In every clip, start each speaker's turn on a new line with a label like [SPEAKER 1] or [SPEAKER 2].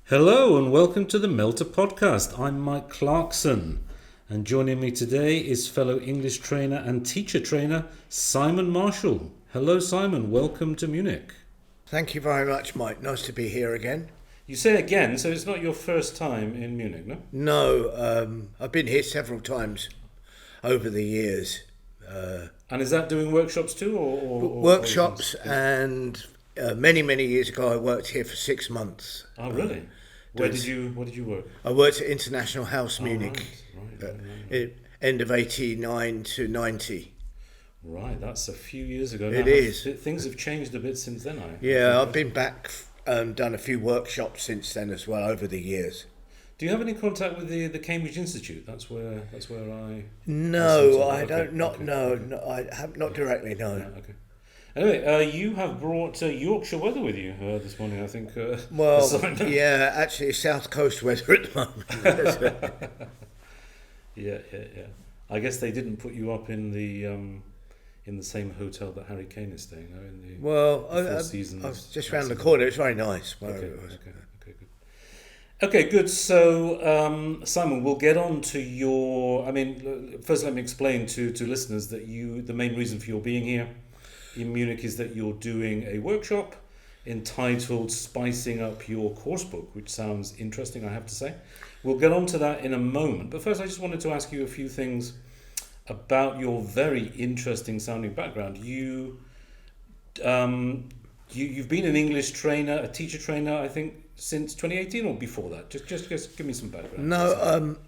[SPEAKER 1] Hello and welcome to the MELTA podcast. I'm Mike Clarkson, and joining me today is fellow English trainer and teacher trainer Simon Marshal. Hello Simon, welcome to Munich.
[SPEAKER 2] Thank you very much, Mike. Nice to be here again.
[SPEAKER 1] You say again, so it's not your first time in Munich, no?
[SPEAKER 2] No, I've been here several times over the years.
[SPEAKER 1] And is that doing workshops too? Or
[SPEAKER 2] Workshops and many years ago I worked here for 6 months.
[SPEAKER 1] Oh really? Where did you work?
[SPEAKER 2] I worked at International House Munich,
[SPEAKER 1] Right.
[SPEAKER 2] end of 89 to 90.
[SPEAKER 1] Right, that's a few years ago.
[SPEAKER 2] It is.
[SPEAKER 1] Things have changed a bit since then,
[SPEAKER 2] Yeah, I've been back, done a few workshops since then as well over the years.
[SPEAKER 1] Do you have any contact with the Cambridge Institute? That's where I.
[SPEAKER 2] No, I don't.
[SPEAKER 1] Okay,
[SPEAKER 2] Not
[SPEAKER 1] okay.
[SPEAKER 2] no. I have not directly. No.
[SPEAKER 1] Yeah, okay. Anyway, you have brought Yorkshire weather with you this morning, I think.
[SPEAKER 2] Well,
[SPEAKER 1] Simon.
[SPEAKER 2] yeah, actually, South Coast weather at the moment.
[SPEAKER 1] Yeah. I guess they didn't put you up in the same hotel that Harry Kane is staying, though. In the
[SPEAKER 2] Well,
[SPEAKER 1] Four Seasons.
[SPEAKER 2] I was just round the corner. It's very nice.
[SPEAKER 1] Okay, good. Okay, good. So, Simon, we'll get on to your. I mean, first, let me explain to listeners that the main reason for your being here in Munich is that you're doing a workshop entitled Spicing Up Your Coursebook, which sounds interesting, I have to say. We'll get on to that in a moment. But first, I just wanted to ask you a few things about your very interesting sounding background. You've been an English trainer, a teacher trainer, I think, since 2018 or before that. Just give me some background.
[SPEAKER 2] No,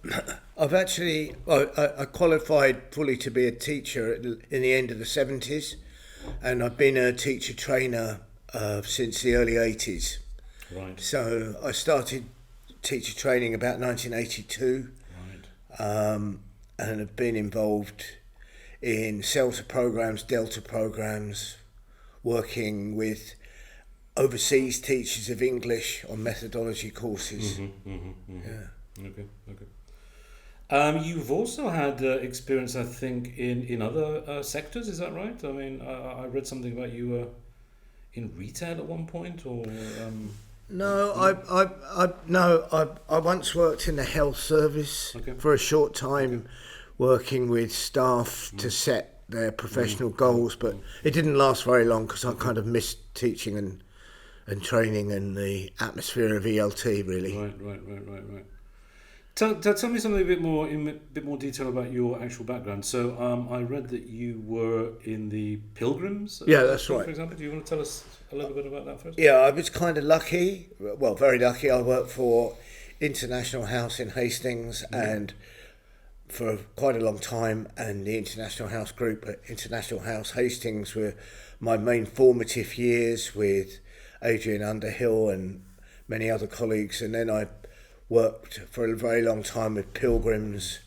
[SPEAKER 2] I've actually I qualified fully to be a teacher in the end of the 70s, and I've been a teacher trainer since the early 80s.
[SPEAKER 1] Right.
[SPEAKER 2] So I started teacher training about 1982.
[SPEAKER 1] Right.
[SPEAKER 2] And have been involved in CELTA programs, Delta programs, working with overseas teachers of English on methodology courses. Yeah.
[SPEAKER 1] Okay. You've also had experience, I think, in other sectors. Is that right? I mean, I read something about you were in retail at one point, or.
[SPEAKER 2] No, I once worked in the health service for a short time, working with staff to set their professional goals, but it didn't last very long because I kind of missed teaching and training and the atmosphere of ELT, really.
[SPEAKER 1] Right. Tell me something in a bit more detail about your actual background. So I read that you were in the Pilgrims.
[SPEAKER 2] Yeah, that's right.
[SPEAKER 1] For example, do you want to tell us a little bit about that first?
[SPEAKER 2] Yeah, I was kind of lucky. Well, very lucky. I worked for International House in Hastings and for quite a long time, and the International House group at International House Hastings were my main formative years with Adrian Underhill and many other colleagues, and then I worked for a very long time with Pilgrims,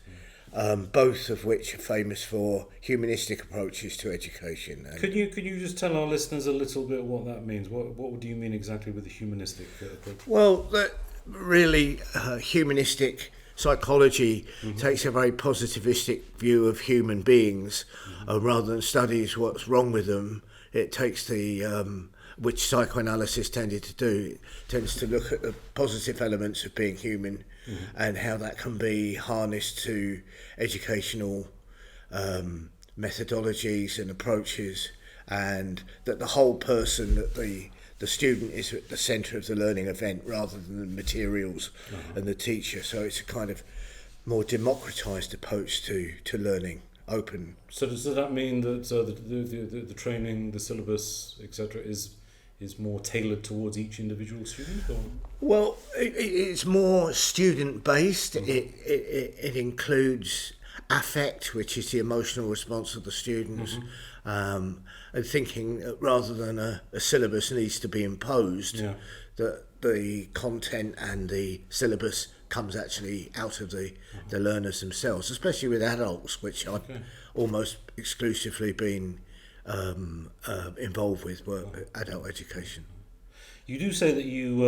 [SPEAKER 2] both of which are famous for humanistic approaches to education.
[SPEAKER 1] Could you just tell our listeners a little bit what that means? What do you mean exactly with the humanistic approach?
[SPEAKER 2] Well, really, humanistic psychology takes a very positivistic view of human beings, rather than studies what's wrong with them. It takes which psychoanalysis tends to look at the positive elements of being human and how that can be harnessed to educational methodologies and approaches, and that the whole person, that the student is at the centre of the learning event rather than the materials and the teacher. So it's a kind of more democratised approach to learning. Open.
[SPEAKER 1] So does that mean that the training, the syllabus, etc., is more tailored towards each individual student? Or?
[SPEAKER 2] Well, it's more student-based. It includes affect, which is the emotional response of the students, and thinking that rather than a syllabus needs to be imposed, that the content and the syllabus comes actually out of the learners themselves, especially with adults, which I've almost exclusively been involved with adult education.
[SPEAKER 1] You do say that you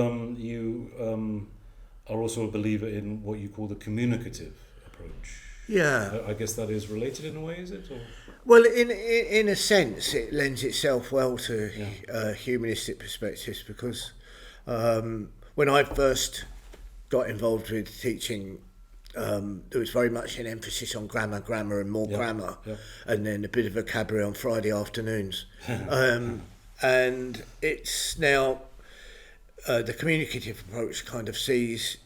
[SPEAKER 1] are also a believer in what you call the communicative approach.
[SPEAKER 2] Yeah.
[SPEAKER 1] I guess that is related in a way, is it? Or?
[SPEAKER 2] Well, in a sense, it lends itself well to humanistic perspectives, because when I first got involved with teaching, there was very much an emphasis on grammar, and more grammar, and then a bit of vocabulary on Friday afternoons. And it's now the communicative approach kind of sees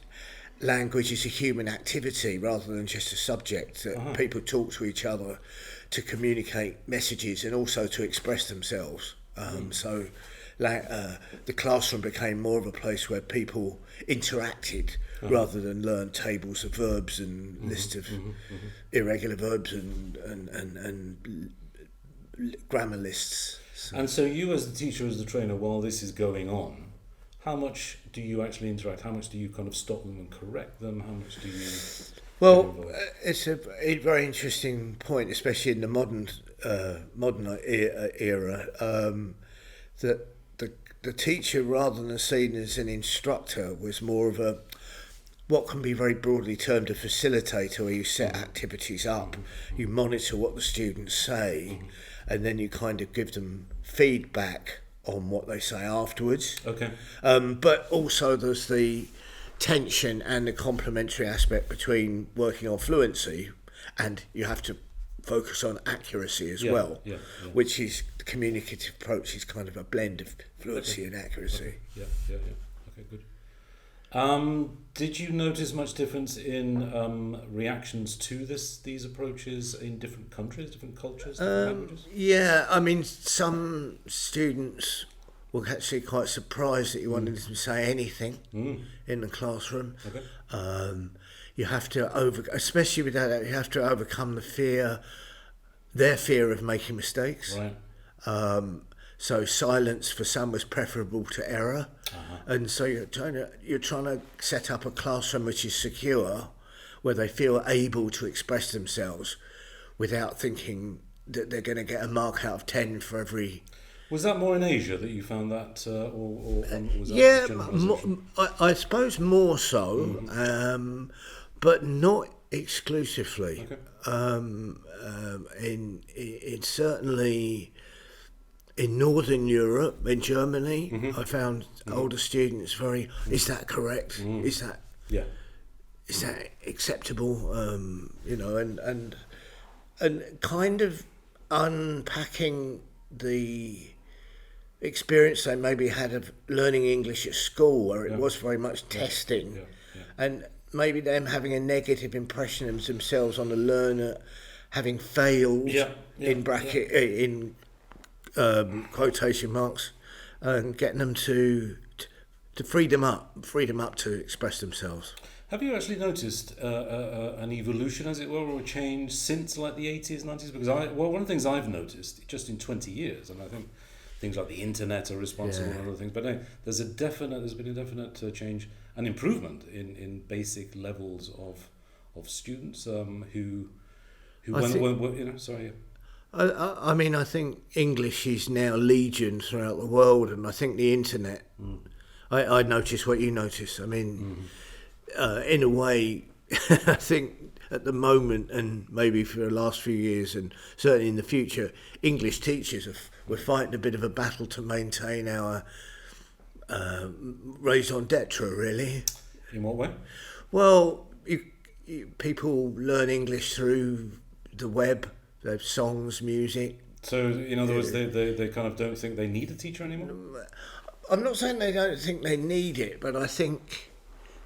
[SPEAKER 2] language as a human activity rather than just a subject that people talk to each other to communicate messages and also to express themselves. So the classroom became more of a place where people interacted rather than learn tables of verbs and lists of irregular verbs and grammar lists.
[SPEAKER 1] And so you as the teacher, as the trainer, while this is going on, how much do you actually interact? How much do you kind of stop them and correct them? How much do you...
[SPEAKER 2] Well, it's a very interesting point, especially in the modern era, that the teacher, rather than seen as an instructor, was more of a what can be very broadly termed a facilitator, where you set activities up, you monitor what the students say, and then you kind of give them feedback on what they say afterwards.
[SPEAKER 1] Okay.
[SPEAKER 2] But also there's the tension and the complementary aspect between working on fluency, and you have to focus on accuracy as well, which is the communicative approach is kind of a blend of fluency and accuracy.
[SPEAKER 1] Okay. Yeah. Okay, good. Did you notice much difference in reactions to these approaches in different countries, different cultures, different languages?
[SPEAKER 2] Yeah, I mean, some students were actually quite surprised that you wanted them to say anything in the classroom.
[SPEAKER 1] Okay.
[SPEAKER 2] You have to especially with that, you have to overcome their fear of making mistakes.
[SPEAKER 1] Right.
[SPEAKER 2] So silence for some was preferable to error, and so you're trying to set up a classroom which is secure, where they feel able to express themselves without thinking that they're going to get a mark out of 10 for every.
[SPEAKER 1] Was that more in Asia that you found that, or was that generalisation?
[SPEAKER 2] I suppose more so, but not exclusively.
[SPEAKER 1] Okay.
[SPEAKER 2] In certainly. In Northern Europe, in Germany, I found older students very. Is that correct? Is that?
[SPEAKER 1] Yeah.
[SPEAKER 2] Is that acceptable? And kind of unpacking the experience they maybe had of learning English at school, where it was very much testing, and maybe them having a negative impression of themselves on the learner having failed in quotation marks, and getting them to free them up to express themselves.
[SPEAKER 1] Have you actually noticed an evolution, as it were, or a change since like the 80s, 90s? Because one of the things I've noticed just in 20 years, and I think things like the internet are responsible and other things, but there's been a definite change and improvement in basic levels of students who
[SPEAKER 2] I mean, I think English is now legion throughout the world, and I think the internet. I notice what you notice. I mean, in a way, I think at the moment, and maybe for the last few years, and certainly in the future, English teachers we're fighting a bit of a battle to maintain our raison d'etre, really.
[SPEAKER 1] In what way?
[SPEAKER 2] Well, people learn English through the web. They have songs, music.
[SPEAKER 1] So, in other words, they kind of don't think they need a teacher anymore?
[SPEAKER 2] I'm not saying they don't think they need it, but I think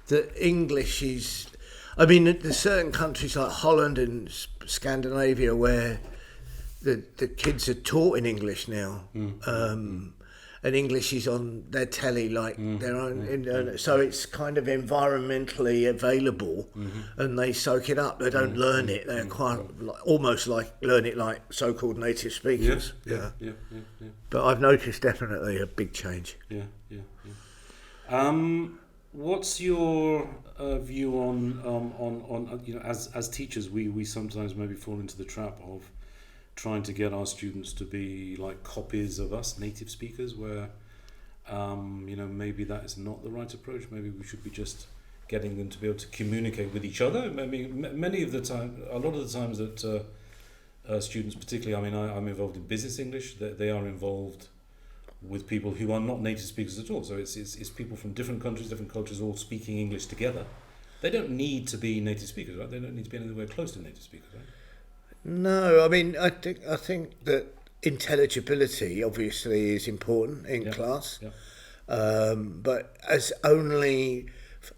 [SPEAKER 2] that English is... I mean, there's certain countries like Holland and Scandinavia where the kids are taught in English now. And English is on their telly like their own, so it's kind of environmentally available, and they soak it up. They don't learn it; they acquire almost like learn it like so-called native speakers.
[SPEAKER 1] Yeah.
[SPEAKER 2] But I've noticed definitely a big change.
[SPEAKER 1] Yeah. What's your view on as teachers, we sometimes maybe fall into the trap of trying to get our students to be like copies of us, native speakers, where maybe that is not the right approach. Maybe we should be just getting them to be able to communicate with each other. Maybe a lot of the times that students, particularly, I mean, I'm involved in business English. They are involved with people who are not native speakers at all. So it's people from different cultures all speaking English together. They don't need to be native speakers, right? They don't need to be anywhere close to native speakers, right?
[SPEAKER 2] No, I mean, I think that intelligibility obviously is important in class, but as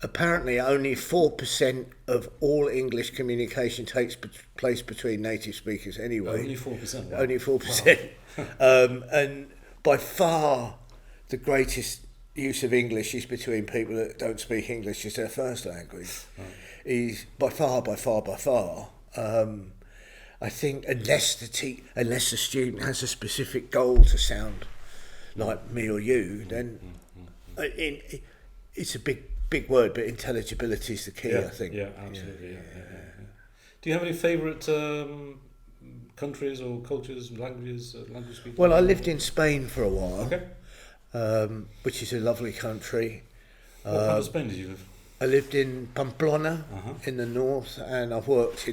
[SPEAKER 2] apparently only 4% of all English communication takes place between native speakers anyway.
[SPEAKER 1] Only 4%. Wow.
[SPEAKER 2] Only 4%. Wow. And by far the greatest use of English is between people that don't speak English as their first language. Right. Is by far. I think unless the student has a specific goal to sound like me or you, then it's a big word, but intelligibility is the key. I think.
[SPEAKER 1] Yeah, absolutely. Yeah. Do you have any favourite countries or cultures, language speakers?
[SPEAKER 2] Well, I lived in Spain for a while.
[SPEAKER 1] Okay.
[SPEAKER 2] Which is a lovely country.
[SPEAKER 1] What part of Spain did you live?
[SPEAKER 2] I lived in Pamplona in the north, and I've worked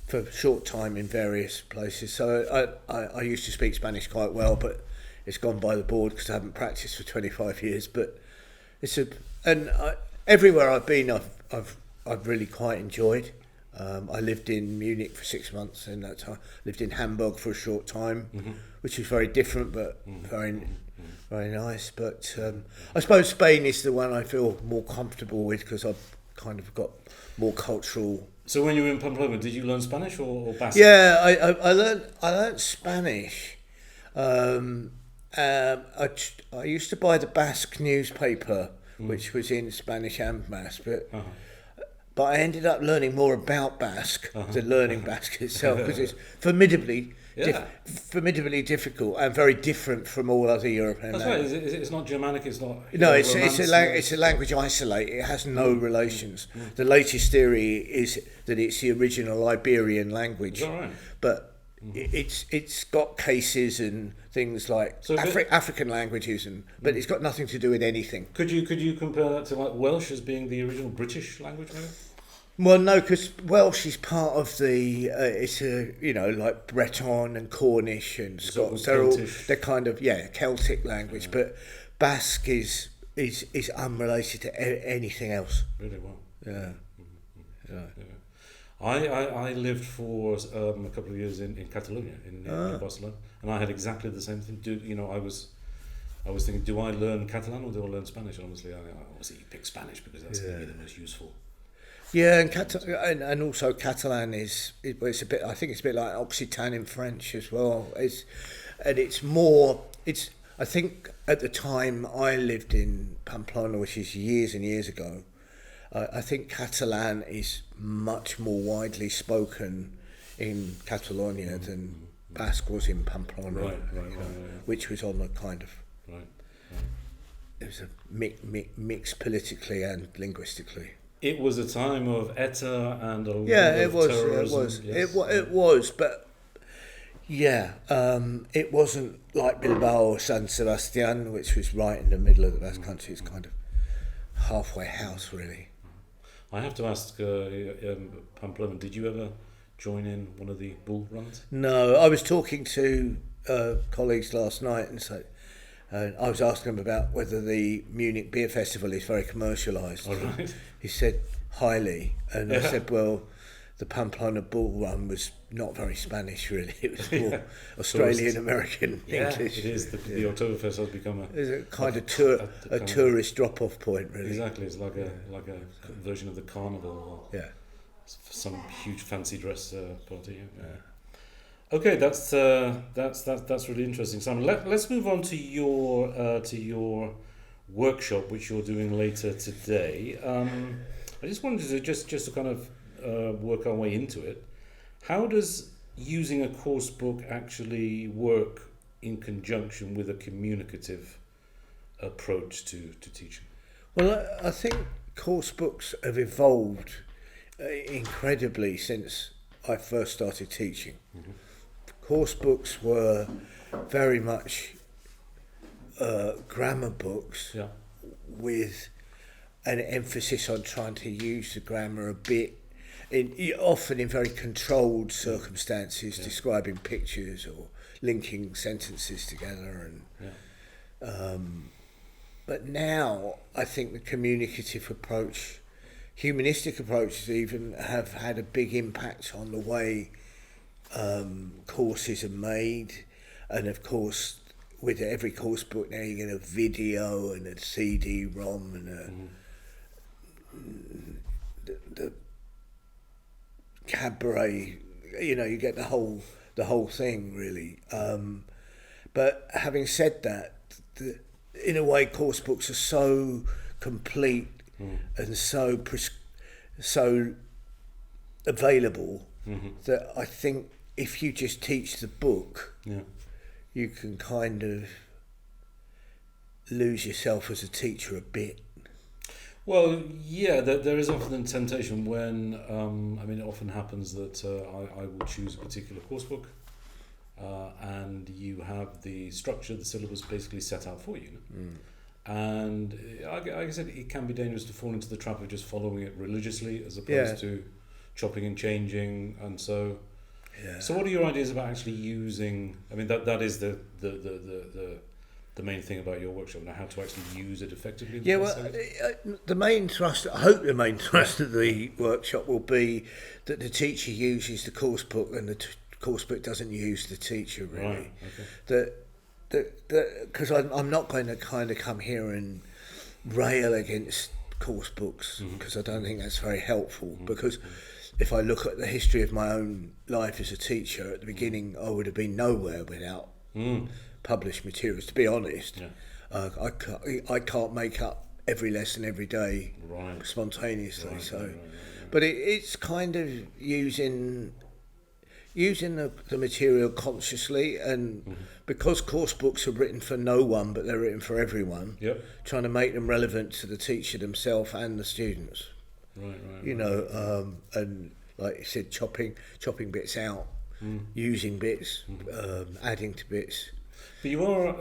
[SPEAKER 2] for a short time in various places. So I used to speak Spanish quite well, but it's gone by the board because I haven't practiced for 25 years. But everywhere I've been, I've really quite enjoyed. I lived in Munich for 6 months in that time. Lived in Hamburg for a short time, which was very different, but very nice. But I suppose Spain is the one I feel more comfortable with because I've kind of got more cultural.
[SPEAKER 1] So when you were in Pamplona, did you learn Spanish or Basque?
[SPEAKER 2] Yeah, I learned Spanish. I used to buy the Basque newspaper, which was in Spanish and Basque, but I ended up learning more about Basque than learning Basque itself because it's formidably difficult and very different from all other European languages.
[SPEAKER 1] Right. It's not Germanic. It's not.
[SPEAKER 2] No, it's a language isolated. It has no relations. The latest theory is that it's the original Iberian language.
[SPEAKER 1] Is that right?
[SPEAKER 2] But it's got cases and things like African languages, but it's got nothing to do with anything.
[SPEAKER 1] Could you compare that to like Welsh as being the original British language, maybe?
[SPEAKER 2] Well, no, because Welsh is part of the like Breton and Cornish and Scots. They're kind of Celtic language, but Basque is unrelated to anything else.
[SPEAKER 1] Really well.
[SPEAKER 2] Yeah.
[SPEAKER 1] I lived for a couple of years in Catalonia in Barcelona, and I had exactly the same thing. I was thinking, do I learn Catalan or do I learn Spanish? And obviously, I obviously pick Spanish because that's going to be the most useful.
[SPEAKER 2] Yeah, and also Catalan it's a bit. I think it's a bit like Occitan in French as well. I think at the time I lived in Pamplona, which is years and years ago. I think Catalan is much more widely spoken in Catalonia than Basque was in Pamplona, which was on a kind of.
[SPEAKER 1] Right.
[SPEAKER 2] It was a mix politically and linguistically.
[SPEAKER 1] It was a time of ETA and a lot of terrorism.
[SPEAKER 2] It was, but it wasn't like Bilbao or San Sebastian, which was right in the middle of the Basque country. It's kind of halfway house, really.
[SPEAKER 1] I have to ask, Pamplona, did you ever join in one of the bull runs?
[SPEAKER 2] No, I was talking to colleagues last night and I was asking him about whether the Munich Beer Festival is very commercialised.
[SPEAKER 1] Oh, right.
[SPEAKER 2] He said highly, and I said, well, the Pamplona Bull Run was not very Spanish, really. It was more Australian American English.
[SPEAKER 1] It is. The Oktoberfest has become
[SPEAKER 2] a kind of tourist drop-off point, really.
[SPEAKER 1] Exactly, it's like a version of the carnival.
[SPEAKER 2] Yeah.
[SPEAKER 1] Some huge fancy dress party. Yeah. Okay, that's really interesting, Simon. Let's move on to your workshop, which you're doing later today. I just wanted to just to kind of work our way into it. How does using a course book actually work in conjunction with a communicative approach to teaching?
[SPEAKER 2] Well, I think course books have evolved incredibly since I first started teaching. Mm-hmm. Course books were very much grammar books with an emphasis on trying to use the grammar a bit, often in very controlled circumstances, describing pictures or linking sentences together. But now I think the communicative approach, humanistic approaches even, have had a big impact on the way courses are made. And of course, with every course book now you get a video and a CD-ROM and the cabaret, you get the whole thing really. But having said that, in a way, course books are so complete and so available that I think if you just teach the book, you can kind of lose yourself as a teacher a bit.
[SPEAKER 1] Well, yeah, there is often a temptation when, it often happens that I will choose a particular course book and you have the structure, the syllabus basically set out for you. And like I said, it can be dangerous to fall into the trap of just following it religiously as opposed to chopping and changing. And so, so what are your ideas about actually using? I mean, that is the main thing about your workshop now, how to actually use it effectively.
[SPEAKER 2] The main thrust, I hope the main thrust of the workshop will be that the teacher uses the course book and the course book doesn't use the teacher, really.
[SPEAKER 1] Right, okay.
[SPEAKER 2] Because I'm not going to kind of come here and rail against course books, because I don't think that's very helpful, because if I look at the history of my own life as a teacher, at the beginning I would have been nowhere without published materials, to be honest. I can't make up every lesson every day spontaneously. But it's kind of using the material consciously, and because course books are written for no one but they're written for everyone, trying to make them relevant to the teacher themselves and the students. And like you said, chopping bits out, using bits, adding to bits.
[SPEAKER 1] But you are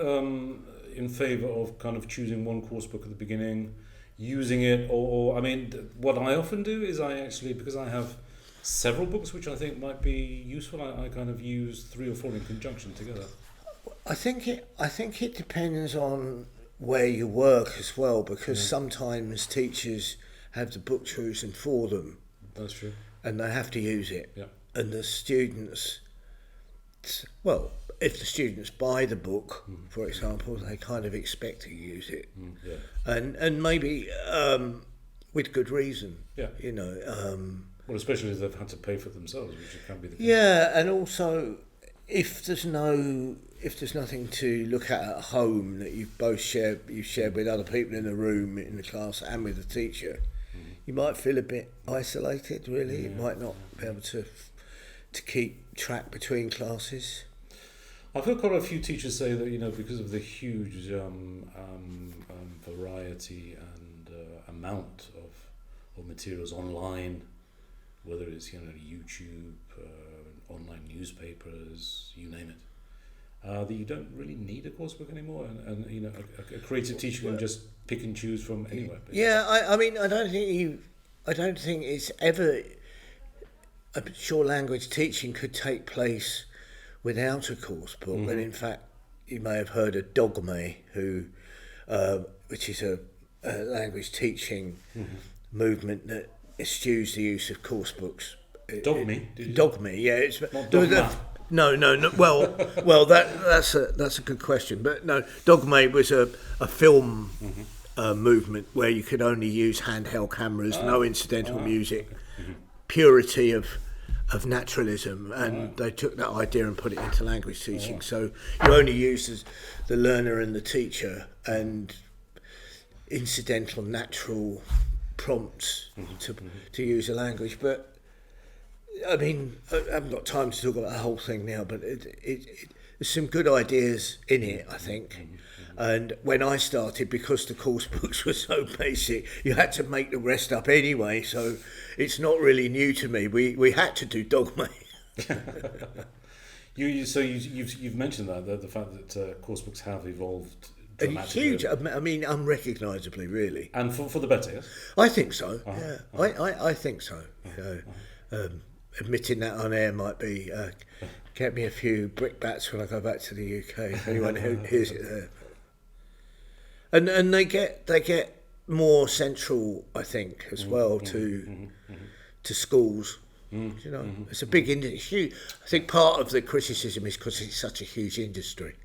[SPEAKER 1] in favour of kind of choosing one course book at the beginning, using it, or what I often do is because I have several books which I think might be useful, I kind of use 3 or 4 in conjunction together.
[SPEAKER 2] I think it depends on where you work as well, because sometimes teachers have the book chosen for them.
[SPEAKER 1] That's true.
[SPEAKER 2] And they have to use it. And the students, well, if the students buy the book, for example, they kind of expect to use it. And maybe with good reason.
[SPEAKER 1] Well, especially if they've had to pay for it themselves, which can be the case.
[SPEAKER 2] And also if there's nothing to look at home that you've shared with other people in the room, in the class, and with the teacher, you might feel a bit isolated, really. You might not be able to keep track between classes.
[SPEAKER 1] I've heard quite a few teachers say that, because of the huge variety and amount of materials online, whether it's YouTube, online newspapers, you name it, that you don't really need a course book anymore, and a creative teacher can just pick and choose from anywhere. Basically. I don't think it's ever. I'm sure language teaching could take place without a course book, and in fact, you may have heard of Dogme, which is a language teaching movement that eschews the use of course books. Dogme,
[SPEAKER 2] yeah. It's
[SPEAKER 1] not dogma.
[SPEAKER 2] No. Well, that's a good question, but no. Dogme was a film movement where you could only use handheld cameras, no incidental music, purity of naturalism, and they took that idea and put it into language teaching. So you only use the learner and the teacher, and incidental, natural prompts to use a language. But I haven't got time to talk about the whole thing now, but there's some good ideas in it, I think. And when I started, because the course books were so basic, you had to make the rest up anyway, so it's not really new to me. We had to do Dogma.
[SPEAKER 1] You've mentioned that the fact that course books have evolved dramatically.
[SPEAKER 2] Huge, unrecognisably, really.
[SPEAKER 1] And for the better, yes?
[SPEAKER 2] I think so, I think so. Admitting that on air might be get me a few brickbats when I go back to the UK, if anyone hears it there. and they get more central, I think, as well to schools. You know, it's a big industry. I think part of the criticism is because it's such a huge industry.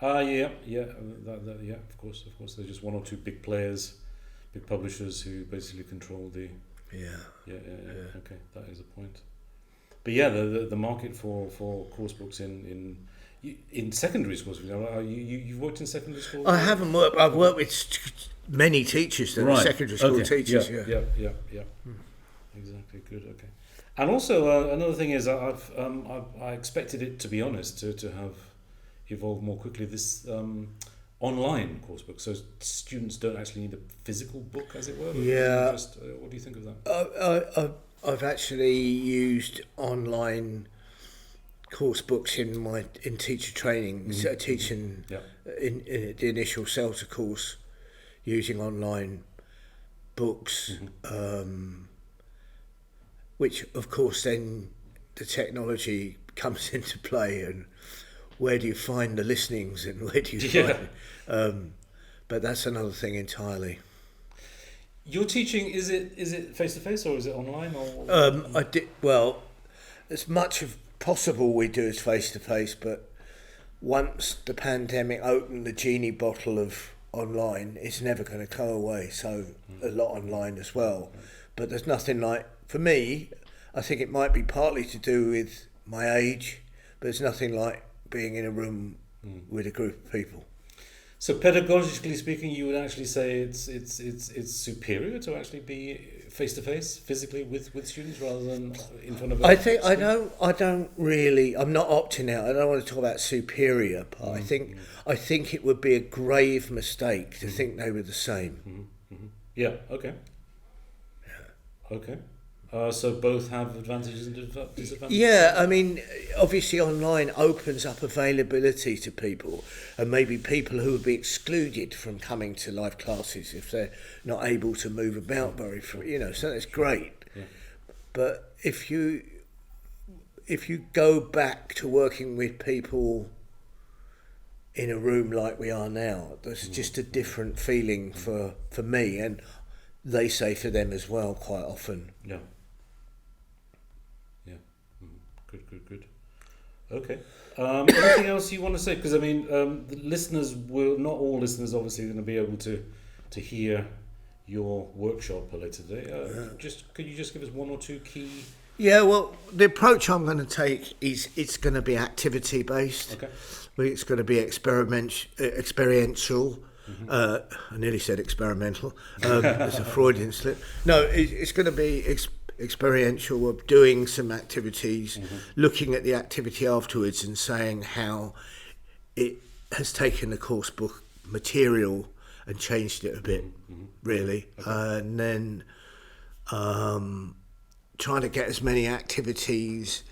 [SPEAKER 1] Yeah, of course. There's just one or two big players, big publishers who basically control the. Yeah. Okay, that is a point. But yeah, the market for course books in secondary schools. You've worked in secondary schools?
[SPEAKER 2] I haven't worked. I've worked with many teachers that are secondary school teachers.
[SPEAKER 1] Yeah. Exactly. Good. Okay. And also another thing is I expected it, to be honest, to have evolved more quickly. This online coursebook, so students don't actually need a physical book, as it were.
[SPEAKER 2] Yeah.
[SPEAKER 1] What do you think of that?
[SPEAKER 2] I've actually used online course books in teacher training, teaching in the initial CELTA course, using online books, which of course then the technology comes into play, and where do you find the listenings and where do you find but that's another thing entirely.
[SPEAKER 1] Your teaching, is it face to face or is it online or?
[SPEAKER 2] I did well as much as possible we do is face to face, but once the pandemic opened the genie bottle of online, it's never going to go away, so a lot online as well. But there's nothing like, for me, I think it might be partly to do with my age, but there's nothing like being in a room with a group of people.
[SPEAKER 1] So pedagogically speaking, you would actually say it's superior to actually be face to face, physically with students rather than in front of.
[SPEAKER 2] I think I don't really. I'm not opting out. I don't want to talk about superior, but I think it would be a grave mistake to think they were the same.
[SPEAKER 1] Yeah. Okay. Okay. So both have advantages and disadvantages?
[SPEAKER 2] Yeah, I mean, obviously online opens up availability to people, and maybe people who would be excluded from coming to live classes if they're not able to move about very free, so that's great.
[SPEAKER 1] Yeah.
[SPEAKER 2] But if you go back to working with people in a room like we are now, there's just a different feeling for me, and they say for them as well quite often.
[SPEAKER 1] Yeah. Good. Okay. Anything else you want to say? Because I mean, the listeners not all listeners obviously going to be able to hear your workshop later today. Could you just give us one or two key?
[SPEAKER 2] Yeah, well, the approach I'm going to take is it's going to be activity based.
[SPEAKER 1] Okay.
[SPEAKER 2] It's going to be experiential. I nearly said experimental. It's a Freudian slip. No, it's going to be experiential, of doing some activities, looking at the activity afterwards and saying how it has taken the course book material and changed it a bit, really. Okay. And then trying to get as many activities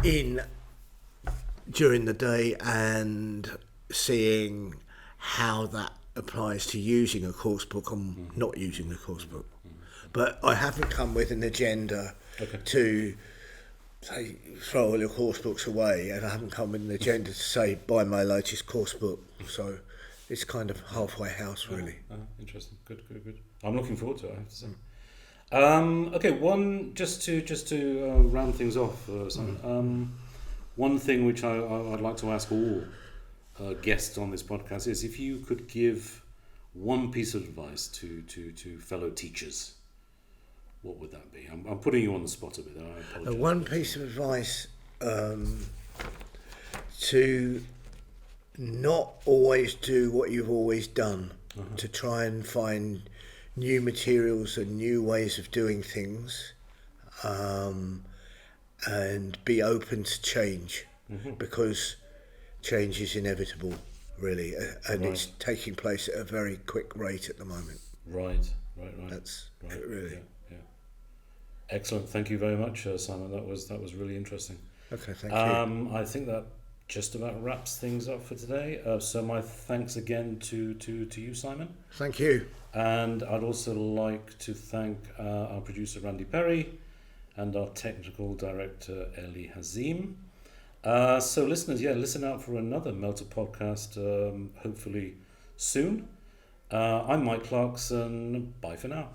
[SPEAKER 2] in during the day and seeing how that applies to using a course book and not using a course book. But I haven't come with an agenda to say throw all your course books away, and I haven't come with an agenda to say buy my latest course book. So it's kind of halfway house, really.
[SPEAKER 1] Interesting. Good. I'm looking forward to it, I have to say. Okay, just to round things off, Simon. One thing which I'd like to ask all guests on this podcast is if you could give one piece of advice to fellow teachers. What would that be? I'm putting you on the spot a bit. I apologize.
[SPEAKER 2] One piece of advice to not always do what you've always done, to try and find new materials and new ways of doing things, and be open to change, because change is inevitable, really, and it's taking place at a very quick rate at the moment.
[SPEAKER 1] Right.
[SPEAKER 2] That's really.
[SPEAKER 1] Yeah. Excellent. Thank you very much, Simon. That was really interesting.
[SPEAKER 2] Okay, thank you.
[SPEAKER 1] I think that just about wraps things up for today. So my thanks again to you, Simon.
[SPEAKER 2] Thank you.
[SPEAKER 1] And I'd also like to thank our producer, Randy Perry, and our technical director, Eli Hazim. So listeners, listen out for another MELTA podcast, hopefully soon. I'm Mike Clarkson. Bye for now.